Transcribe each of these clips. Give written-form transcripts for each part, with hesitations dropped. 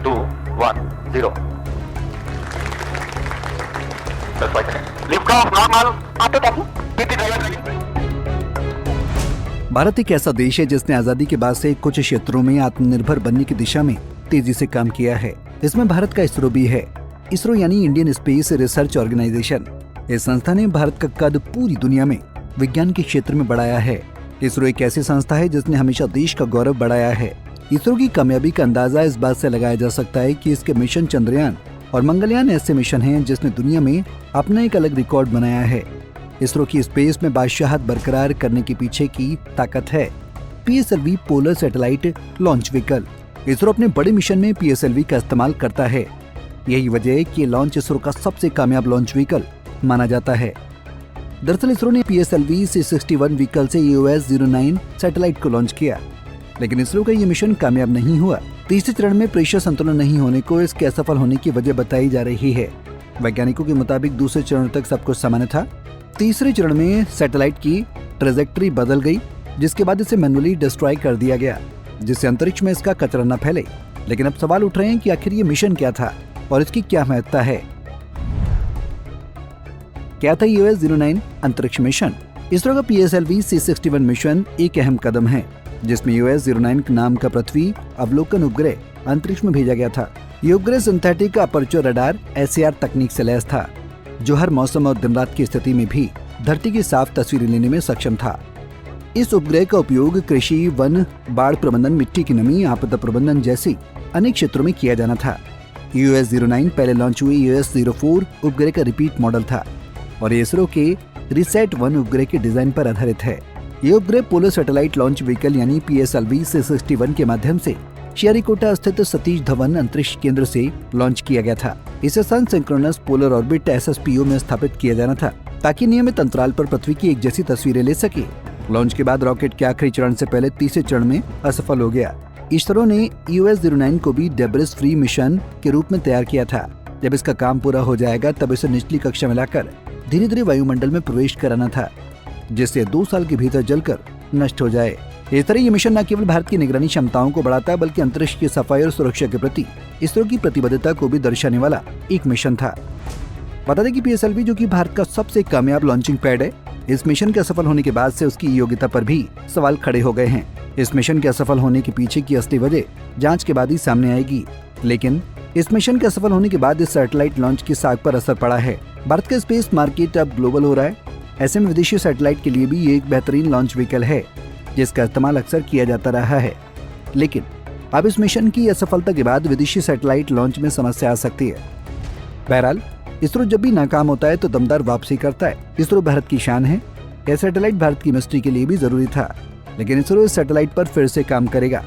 2, 1, 0. Just 5 seconds. Lift off normal. Auto taxi. PT driver ready. Bharat एक ऐसा देश है जिसने आजादी के बाद से कुछ क्षेत्रों में आत्मनिर्भर बनने की दिशा में तेजी से काम किया है। इसमें भारत का इसरो भी है। इसरो यानी इंडियन स्पेस रिसर्च ऑर्गेनाइजेशन। इस संस्था ने भारत का कद पूरी दुनिया में विज्ञान के क्षेत्र में बढ़ाया है। इसरो एक ऐसी संस्था है जिसने हमेशा देश का गौरव बढ़ाया है। इसरो की कामयाबी का अंदाजा इस बात से लगाया जा सकता है कि इसके मिशन चंद्रयान और मंगलयान ऐसे मिशन हैं जिसने दुनिया में अपना एक अलग रिकॉर्ड बनाया है। इसरो की स्पेस में बादशाहत बरकरार करने के पीछे की ताकत है PSLV polar satellite launch vehicle. ISRO अपने बड़े मिशन में PSLV का इस्तेमाल करता है। यही वजह है कि लॉन्च इसरो का सबसे कामयाब लॉन्च व्हीकल माना जाता है। दरअसल इसरो ने PSLV C61 व्हीकल से EOS-09 सैटेलाइट को लॉन्च किया, लेकिन इसरो का ये मिशन कामयाब नहीं हुआ। तीसरे चरण में प्रेशर संतुलन नहीं होने को इसके असफल होने की वजह बताई जा रही है। वैज्ञानिकों के मुताबिक दूसरे चरण तक सब कुछ सामान्य था। तीसरे चरण में सैटेलाइट की ट्रेजेक्टरी बदल गई, जिसके बाद इसे मैन्युअली डिस्ट्रॉय कर दिया गया, जिससे अंतरिक्ष में इसका कचरा न फैले। लेकिन अब सवाल उठ रहे हैं कि आखिर ये मिशन क्या था और इसकी क्या महत्ता है। क्या था EOS-09 अंतरिक्ष मिशन? इसरो का PSLV C61 मिशन एक अहम कदम है, जिसमें EOS-09 नाम का पृथ्वी अवलोकन उपग्रह अंतरिक्ष में भेजा गया था। ये उपग्रह सिंथेटिक अपर्चर रडार SAR तकनीक से लैस था, जो हर मौसम और दिन रात की स्थिति में भी धरती की साफ तस्वीरें लेने में सक्षम था। इस उपग्रह का उपयोग कृषि, वन, बाढ़ प्रबंधन, मिट्टी की नमी, आपदा प्रबंधन जैसी अनेक क्षेत्रों में किया जाना था। EOS-09 पहले लॉन्च हुए EOS-04 उपग्रह का रिपीट मॉडल था और इसरो के रिसैट-1 उपग्रह के डिजाइन पर आधारित है। ये उपग्रह पोलर सैटेलाइट लॉन्च व्हीकल यानी PSLV C61 के माध्यम से श्रीहरिकोटा स्थित सतीश धवन अंतरिक्ष केंद्र से लॉन्च किया गया था। इसे सन सिंक्रोनस पोलर ऑर्बिट SSPO में स्थापित किया जाना था, ताकि नियमित अंतराल पर पृथ्वी की एक जैसी तस्वीरें ले सके। लॉन्च के बाद रॉकेट के आखिरी चरण से पहले तीसरे चरण में असफल हो गया। इसरो ने EOS-09 को भी डेब्रिस फ्री मिशन के रूप में तैयार किया था। जब इसका काम पूरा हो जाएगा तब इसे निचली कक्षा में लाकर धीरे धीरे वायुमंडल में प्रवेश कराना था, जिससे 2 साल के भीतर जलकर नष्ट हो जाए। इस तरह ये मिशन न केवल भारत की निगरानी क्षमताओं को बढ़ाता है, बल्कि अंतरिक्ष की सफाई और सुरक्षा के प्रति इसरो की प्रतिबद्धता को भी दर्शाने वाला एक मिशन था। बता दें कि PSLV, जो कि भारत का सबसे कामयाब लॉन्चिंग पैड है, इस मिशन के असफल होने के बाद से उसकी योग्यता पर भी सवाल खड़े हो गए हैं। इस मिशन के असफल होने के पीछे की असली वजह जांच के बाद ही सामने आएगी, लेकिन इस मिशन के असफल होने के बाद इस सैटेलाइट लॉन्च की साख पर असर पड़ा है। भारत का स्पेस मार्केट अब ग्लोबल हो रहा है। ऐसे में विदेशी सैटेलाइट के लिए भी ये एक बेहतरीन लॉन्च व्हीकल है, जिसका इस्तेमाल अक्सर किया जाता रहा है। लेकिन अब इस मिशन की असफलता के बाद विदेशी सैटेलाइट लॉन्च में समस्या आ सकती है। बहरहाल, इसरो जब भी नाकाम होता है तो दमदार वापसी करता है। इसरो भारत की शान है। यह सैटेलाइट भारत की मिस्ट्री के लिए भी जरूरी था, लेकिन इसरो इस सैटेलाइट पर फिर से काम करेगा।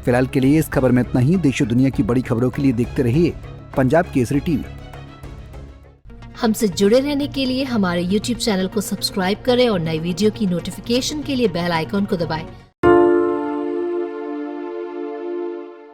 फिलहाल के लिए इस खबर में इतना ही। देश और दुनिया की बड़ी खबरों के लिए देखते रहिए पंजाब केसरी टीवी। हमसे जुड़े रहने के लिए हमारे YouTube चैनल को सब्सक्राइब करें और नई वीडियो की नोटिफिकेशन के लिए बेल आइकॉन को दबाएं।